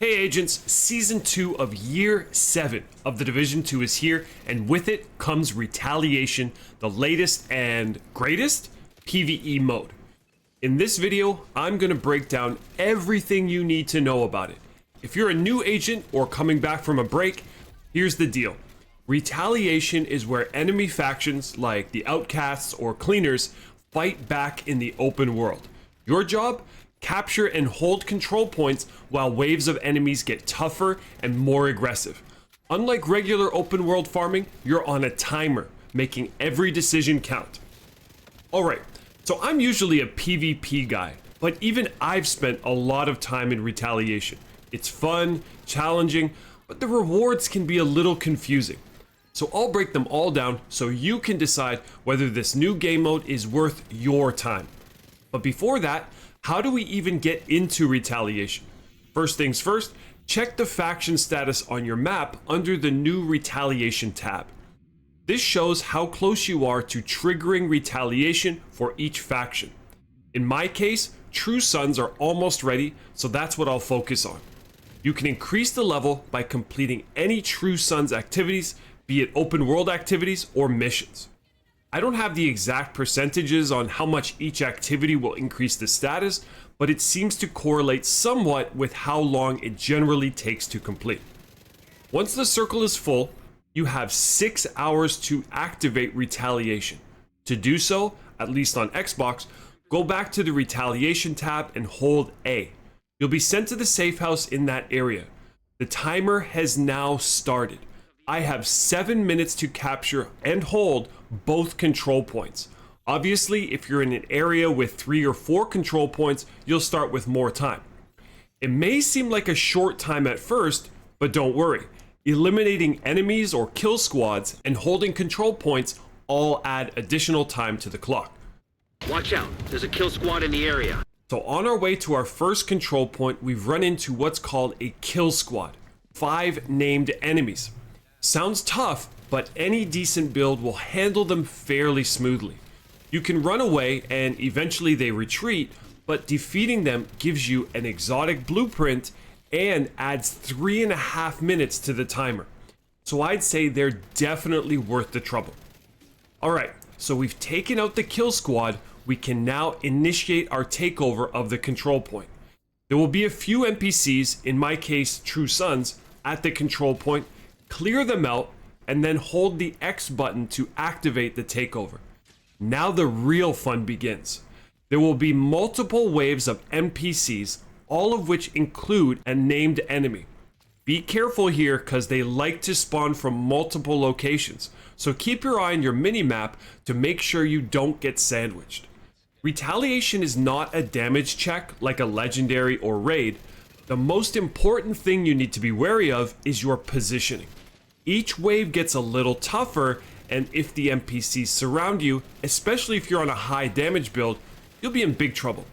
Hey agents, Season 2 of Year 7 of the Division 2 is here, and with it comes Retaliation, the latest and greatest PvE mode. In this video, I'm going to break down everything you need to know about it. If you're a new agent or coming back from a break, here's the deal. Retaliation is where enemy factions like the Outcasts or Cleaners fight back in the open world. Your job? Capture and hold control points while waves of enemies get tougher and more aggressive. Unlike regular open world farming, you're on a timer, making every decision count. Alright, so I'm usually a PvP guy, but even I've spent a lot of time in Retaliation. It's fun, challenging, but the rewards can be a little confusing. So I'll break them all down so you can decide whether this new game mode is worth your time. But before that, how do we even get into Retaliation? First things first, check the faction status on your map under the new Retaliation tab. This shows how close you are to triggering Retaliation for each faction. In my case, True Sons are almost ready, so that's what I'll focus on. You can increase the level by completing any True Sons activities, be it open world activities or missions. I don't have the exact percentages on how much each activity will increase the status, but it seems to correlate somewhat with how long it generally takes to complete. Once the circle is full, you have 6 hours to activate Retaliation. To do so, at least on Xbox, go back to the Retaliation tab and hold A. You'll be sent to the safe house in that area. The timer has now started. I have 7 minutes to capture and hold both control points. Obviously, if you're in an area with 3 or 4 control points, you'll start with more time. It may seem like a short time at first, but don't worry. Eliminating enemies or kill squads and holding control points all add additional time to the clock. Watch out, there's a kill squad in the area. So on our way to our first control point, we've run into what's called a kill squad. 5 named enemies. Sounds tough, but any decent build will handle them fairly smoothly. You can run away and eventually they retreat, but defeating them gives you an exotic blueprint and adds 3.5 minutes to the timer. So I'd say they're definitely worth the trouble. Alright, so we've taken out the kill squad, we can now initiate our takeover of the control point. There will be a few NPCs, in my case True Sons, at the control point. Clear them out, and then hold the X button to activate the takeover. Now the real fun begins. There will be multiple waves of NPCs, all of which include a named enemy. Be careful here because they like to spawn from multiple locations, so keep your eye on your mini-map to make sure you don't get sandwiched. Retaliation is not a damage check like a legendary or raid. The most important thing you need to be wary of is your positioning. Each wave gets a little tougher, and if the NPCs surround you, especially if you're on a high damage build, you'll be in big trouble.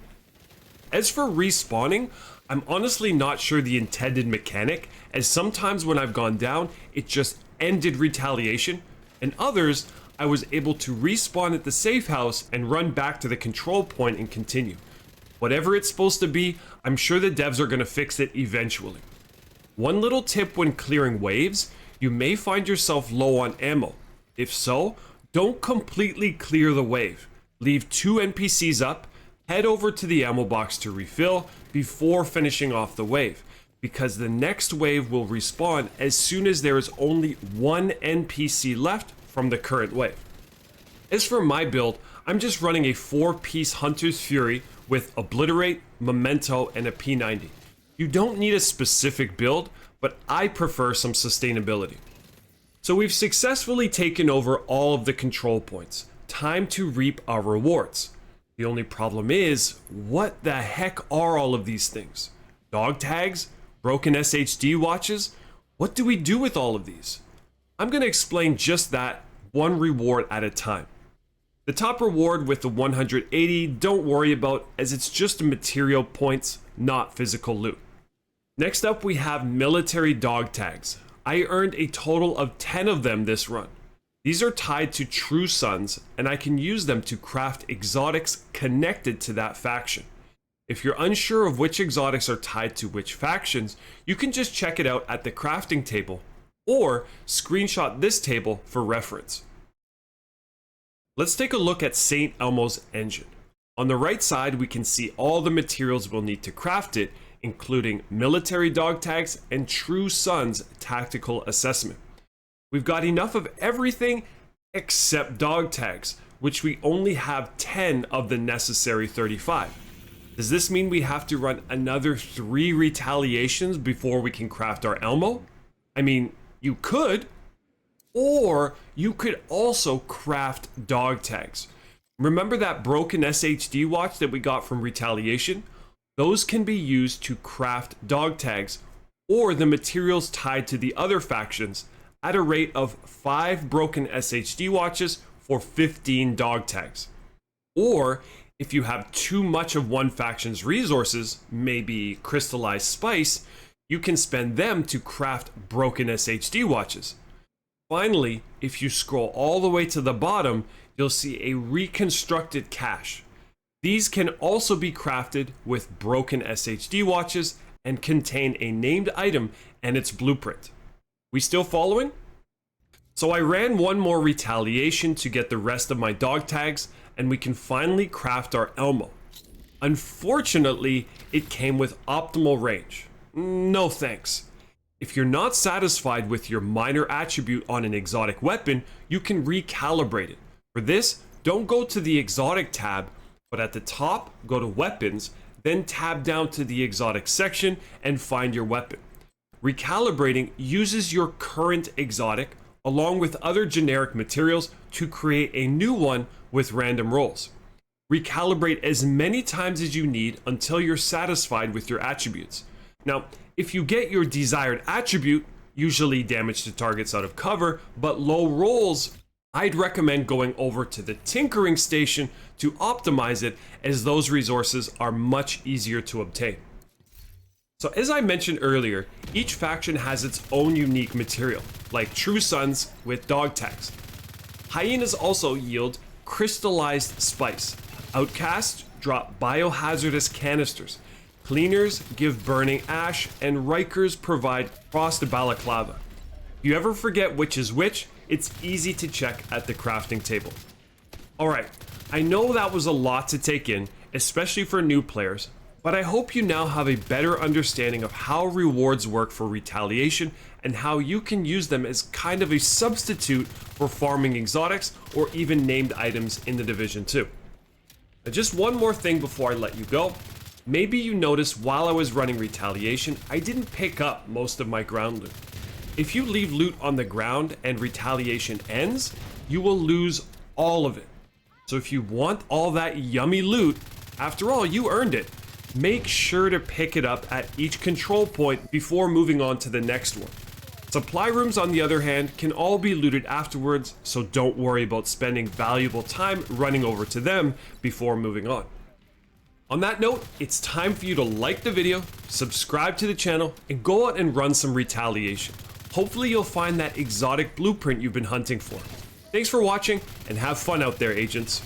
As for respawning, I'm honestly not sure the intended mechanic, as sometimes when I've gone down, it just ended Retaliation, and others, I was able to respawn at the safe house and run back to the control point and continue. Whatever it's supposed to be, I'm sure the devs are going to fix it eventually. One little tip when clearing waves, you may find yourself low on ammo. If so, don't completely clear the wave. Leave 2 NPCs up, head over to the ammo box to refill before finishing off the wave, because the next wave will respawn as soon as there is only 1 NPC left from the current wave. As for my build, I'm just running a 4-piece Hunter's Fury with Obliterate, Memento, and a P90. You don't need a specific build, but I prefer some sustainability. So we've successfully taken over all of the control points. Time to reap our rewards. The only problem is, what the heck are all of these things? Dog tags? Broken SHD watches? What do we do with all of these? I'm going to explain just that, one reward at a time. The top reward with the 180, don't worry about, as it's just material points, not physical loot. Next up we have military dog tags. I earned a total of 10 of them this run. These are tied to True Sons, and I can use them to craft exotics connected to that faction. If you're unsure of which exotics are tied to which factions, you can just check it out at the crafting table, or screenshot this table for reference. Let's take a look at St. Elmo's engine. On the right side, we can see all the materials we'll need to craft it, including military dog tags and True Sun's tactical assessment. We've got enough of everything except dog tags, which we only have 10 of the necessary 35. Does this mean we have to run another 3 retaliations before we can craft our Elmo? I mean, you could, or you could also craft dog tags. Remember that broken SHD watch that we got from Retaliation? Those can be used to craft dog tags or the materials tied to the other factions at a rate of 5 broken SHD watches for 15 dog tags. Or if you have too much of one faction's resources, maybe crystallized spice, you can spend them to craft broken SHD watches. Finally, if you scroll all the way to the bottom, you'll see a reconstructed cache. These can also be crafted with broken SHD watches and contain a named item and its blueprint. We still following? So I ran one more retaliation to get the rest of my dog tags, and we can finally craft our Elmo. Unfortunately, it came with optimal range. No thanks. If you're not satisfied with your minor attribute on an exotic weapon, you can recalibrate it. For this, don't go to the exotic tab, but at the top, go to weapons, then tab down to the exotic section and find your weapon. Recalibrating uses your current exotic along with other generic materials to create a new one with random rolls. Recalibrate as many times as you need until you're satisfied with your attributes. Now, if you get your desired attribute, usually damage to targets out of cover, but low rolls, I'd recommend going over to the tinkering station to optimize it, as those resources are much easier to obtain. So as I mentioned earlier, each faction has its own unique material, like True Suns with dog tags. Hyenas also yield crystallized spice. Outcasts drop biohazardous canisters. Cleaners give burning ash, and Rikers provide frost balaclava. If you ever forget which is which, it's easy to check at the crafting table. Alright, I know that was a lot to take in, especially for new players, but I hope you now have a better understanding of how rewards work for Retaliation and how you can use them as kind of a substitute for farming exotics or even named items in the Division 2. Now, just one more thing before I let you go. Maybe you noticed while I was running Retaliation, I didn't pick up most of my ground loot. If you leave loot on the ground and Retaliation ends, you will lose all of it. So if you want all that yummy loot, after all, you earned it. Make sure to pick it up at each control point before moving on to the next one. Supply rooms, on the other hand, can all be looted afterwards, so don't worry about spending valuable time running over to them before moving on. On that note, it's time for you to like the video, subscribe to the channel, and go out and run some Retaliation. Hopefully you'll find that exotic blueprint you've been hunting for. Thanks for watching, and have fun out there, agents.